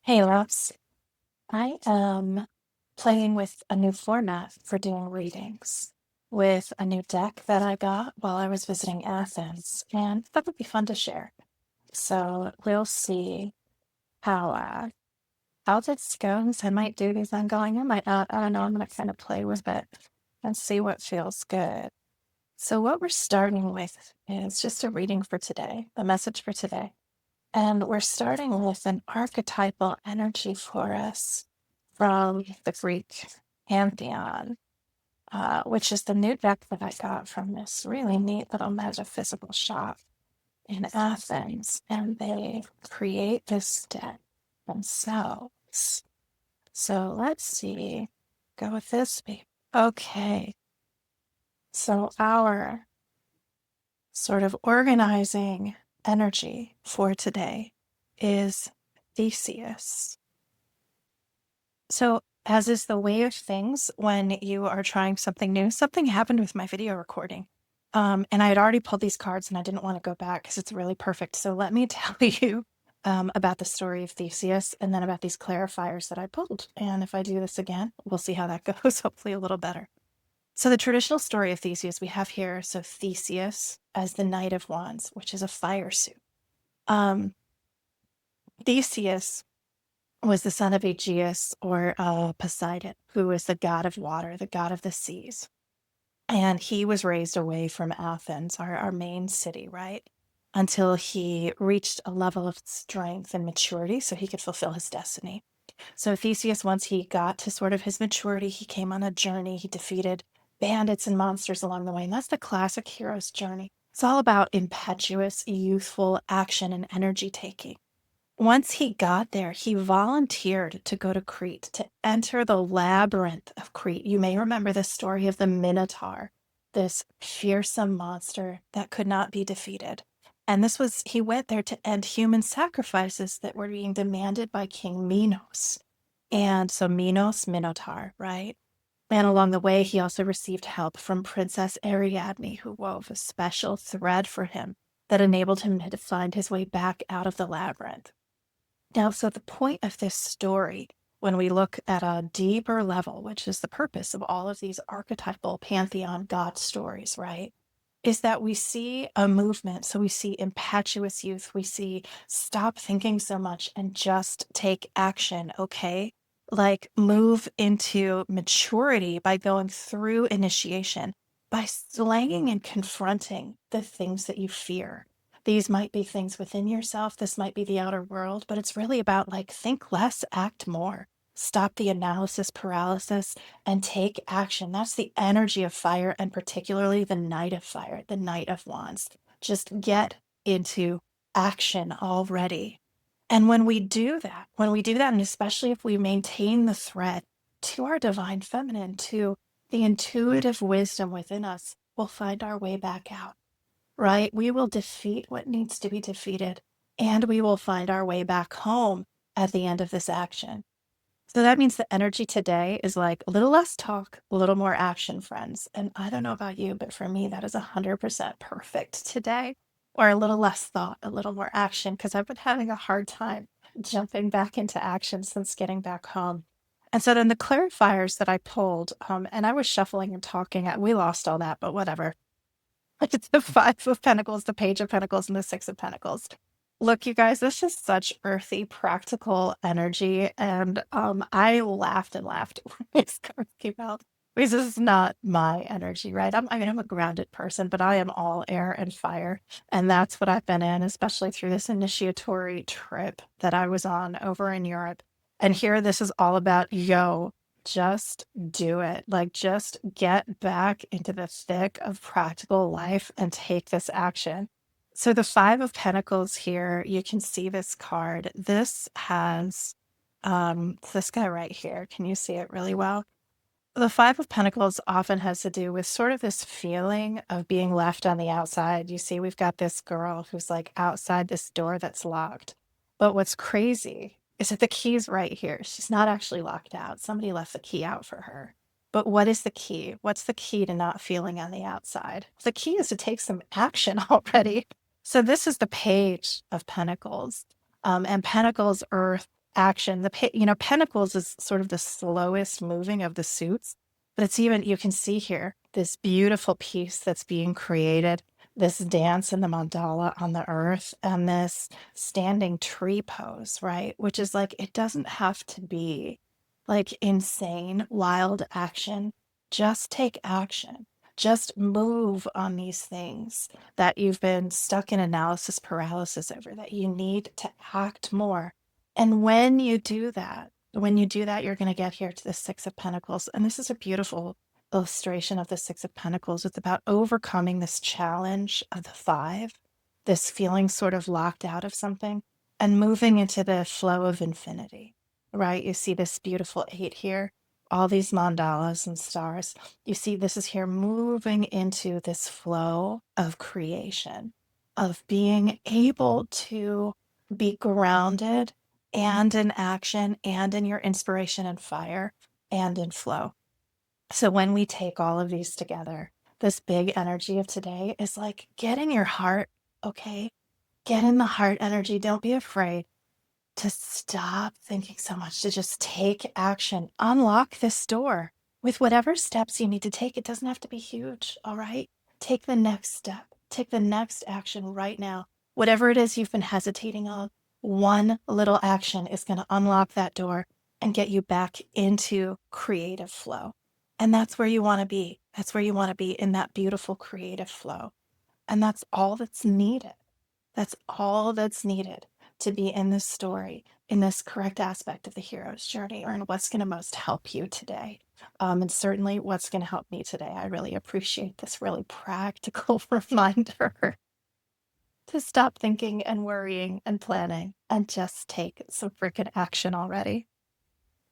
Hey, loves. I am playing with a new format for doing readings with a new deck that I got while I was visiting Athens, and that would be fun to share. So we'll see how this goes. I might do these ongoing, I might not. I don't know. I'm gonna kind of play with it and see what feels good. So what we're starting with is just a reading for today, the message for today. And we're starting with an archetypal energy for us from the Greek Pantheon, which is the new deck that I got from this really neat little metaphysical shop in Athens. And they create this deck themselves. So let's see. Go with this. Okay. So our sort of organizing energy for today is Theseus. So, as is the way of things when you are trying something new, something happened with my video recording. And I had already pulled these cards and I didn't want to go back because it's really perfect. So, let me tell you about the story of Theseus and then about these clarifiers that I pulled. And if I do this again, we'll see how that goes, hopefully a little better. So, the traditional story of Theseus we have here, so Theseus as the Knight of Wands, which is a fire suit. Um, Theseus was the son of Aegeus or Poseidon, who was the god of water, the god of the seas. And he was raised away from Athens, our main city, right? Until he reached a level of strength and maturity so he could fulfill his destiny. So Theseus, once he got to sort of his maturity, he came on a journey. He defeated bandits and monsters along the way. And that's the classic hero's journey. It's all about impetuous, youthful action and energy taking. Once he got there, he volunteered to go to Crete, to enter the labyrinth of Crete. You may remember the story of the Minotaur, this fearsome monster that could not be defeated. And he went there to end human sacrifices that were being demanded by King Minos. And so Minos, Minotaur, right? And along the way, he also received help from Princess Ariadne, who wove a special thread for him that enabled him to find his way back out of the labyrinth. Now, so the point of this story, when we look at a deeper level, which is the purpose of all of these archetypal pantheon god stories, right, is that we see a movement. So we see impetuous youth. We see stop thinking so much and just take action, okay? Like move into maturity by going through initiation, by slaying and confronting the things that you fear. These might be things within yourself. This might be the outer world, but it's really about like think less, act more. Stop the analysis paralysis and take action. That's the energy of fire, and particularly the Knight of Fire, the Knight of Wands. Just get into action already. And when we do that, and especially if we maintain the thread to our divine feminine, to the intuitive wisdom within us, we'll find our way back out, right? We will defeat what needs to be defeated, and we will find our way back home at the end of this action. So that means the energy today is like a little less talk, a little more action, friends. And I don't know about you, but for me, that is 100% perfect today. Or a little less thought, a little more action, because I've been having a hard time jumping back into action since getting back home. And so then the clarifiers that I pulled, and I was shuffling and talking, we lost all that, but whatever. It's the Five of Pentacles, the Page of Pentacles, and the Six of Pentacles. Look, you guys, this is such earthy, practical energy, and I laughed and laughed when these cards came out because this is not my energy, right? I'm a grounded person, but I am all air and fire, and that's what I've been in, especially through this initiatory trip that I was on over in Europe. And here, this is all about just do it. Like, just get back into the thick of practical life and take this action. So the Five of Pentacles here, you can see this card. This has this guy right here. Can you see it really well? The Five of Pentacles often has to do with sort of this feeling of being left on the outside. You see, we've got this girl who's like outside this door that's locked. But what's crazy is that the key's right here. She's not actually locked out. Somebody left the key out for her. But what is the key? What's the key to not feeling on the outside? The key is to take some action already. So this is the Page of Pentacles. And Pentacles, Earth, action. Pentacles is sort of the slowest moving of the suits, but it's even, you can see here, this beautiful piece that's being created, this dance in the mandala on the earth, and this standing tree pose, right? Which is like, it doesn't have to be like insane, wild action. Just take action. Just move on these things that you've been stuck in analysis paralysis over, that you need to act more. And when you do that, you're going to get here to the Six of Pentacles. And this is a beautiful illustration of the Six of Pentacles. It's about overcoming this challenge of the five, this feeling sort of locked out of something, and moving into the flow of infinity, right? You see this beautiful eight here, all these mandalas and stars. You see, this is here moving into this flow of creation, of being able to be grounded and in action and in your inspiration and fire and in flow. So when we take all of these together, this big energy of today is like, get in your heart, okay? Get in the heart energy. Don't be afraid to stop thinking so much, to just take action. Unlock this door with whatever steps you need to take. It doesn't have to be huge, all right? Take the next step. Take the next action right now. Whatever it is you've been hesitating on, one little action is going to unlock that door and get you back into creative flow. And that's where you want to be. That's where you want to be, in that beautiful creative flow. And that's all that's needed. That's all that's needed to be in this story, in this correct aspect of the hero's journey, or in what's going to most help you today. And certainly what's going to help me today. I really appreciate this really practical reminder to stop thinking and worrying and planning and just take some freaking action already.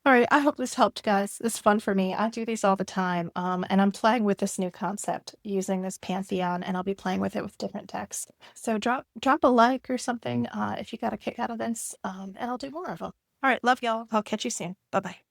All right, I hope this helped, guys. It's fun for me. I do these all the time, and I'm playing with this new concept using this Pantheon, and I'll be playing with it with different decks. So drop a like or something if you got a kick out of this, and I'll do more of them. All right, love y'all. I'll catch you soon. Bye bye.